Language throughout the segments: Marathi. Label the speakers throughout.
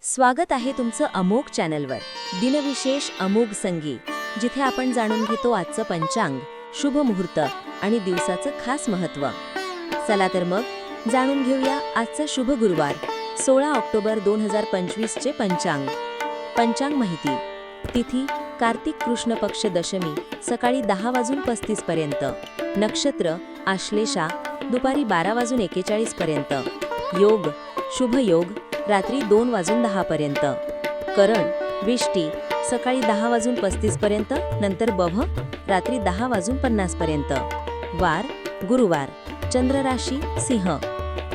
Speaker 1: स्वागत आहे तुमचं अमोघ चॅनलवर. दिनविशेष अमोघ संगी, जिथे आपण जाणून घेतो आजचं पंचांग, शुभ मुहूर्त आणि दिवसाचं खास महत्त्व. चला तर मग जाणून घेऊया आजचा शुभ गुरुवार 16 ऑक्टोबर 2025 चे पंचांग. पंचांग माहिती. तिथी कार्तिक कृष्ण पक्ष दशमी सकाळी 10:35 पर्यंत. नक्षत्र आश्लेषा दुपारी 12:41 पर्यंत. योग शुभ योग रात्री 2:10 पर्यंत. करण विष्टी सकाळी 10:35 पर्यंत, नंतर बभ रात्री 10:50 पर्यंत. वार गुरुवार. चंद्र राशी सिंह.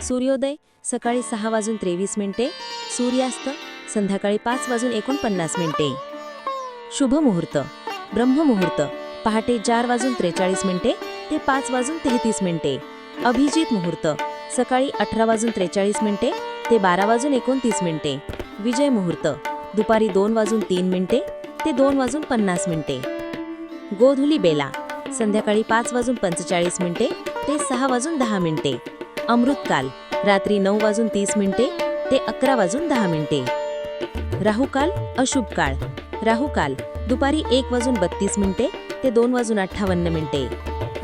Speaker 1: सूर्योदय सकाळी 6:23, सूर्यास्त संध्याकाळी 5:49. शुभ मुहूर्त ब्रह्ममुहूर्त पहाटे 4:43 ते 5:33. अभिजित मुहूर्त सकाळी 18:43 ते 12:29. विजय मुहूर्त दुपारी 2:03 ते 2:50. गोधुली बेला संध्याकाळी 5:45 ते 6:10. अमृतकाल रात्री 9:30 ते 11:10. राहुकाल अशुभ काळ. राहुकाल दुपारी 1:32 ते 2:58.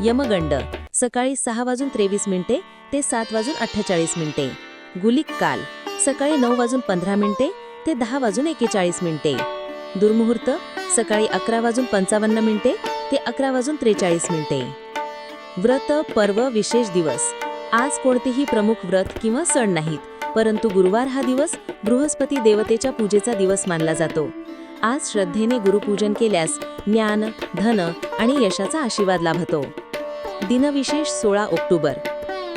Speaker 1: यमगंड सकाळी 6:23 ते 7:48. गुलिक काल सकाळी 9:15 ते 10:41. दुर्मुहूर्त सकाळी 11:55 ते 11:43. व्रत पर्व विशेष दिवस. आज कोणतेही प्रमुख व्रत किंवा सण नाहीत, परंतु गुरुवार हा दिवस बृहस्पती देवतेच्या पूजेचा दिवस मानला जातो. आज श्रद्धेने गुरुपूजन केल्यास ज्ञान, धन आणि यशाचा आशीर्वाद लाभतो. दिनविशेष 16 ऑक्टोबर.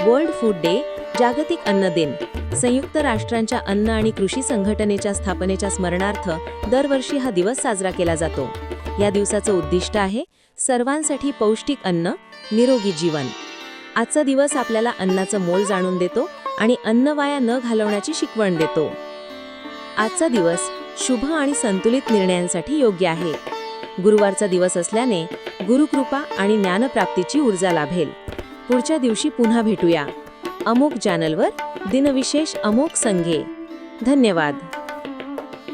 Speaker 1: वर्ल्ड फूड डे जागतिक अन्न दिन. संयुक्त राष्ट्रांच्या अन्न आणि कृषी संघटनेच्या स्थापनेच्या स्मरणार्थ दरवर्षी हा दिवस साजरा केला जातो. या दिवसाचं उद्दिष्ट आहे सर्वांसाठी पौष्टिक अन्न, निरोगी जीवन. आजचा दिवस आपल्याला अन्नाचं मोल जाणून देतो आणि अन्न वाया न घालवण्याची शिकवण देतो. आजचा दिवस शुभ आणि संतुलित निर्णयांसाठी योग्य आहे. गुरुवारचा दिवस असल्याने गुरुकृपा आणि ज्ञानप्राप्तीची ऊर्जा लाभेल. पुढच्या दिवशी पुन्हा भेटूया अमोघ चॅनलवर. दिनविशेष अमोघ संगे. धन्यवाद.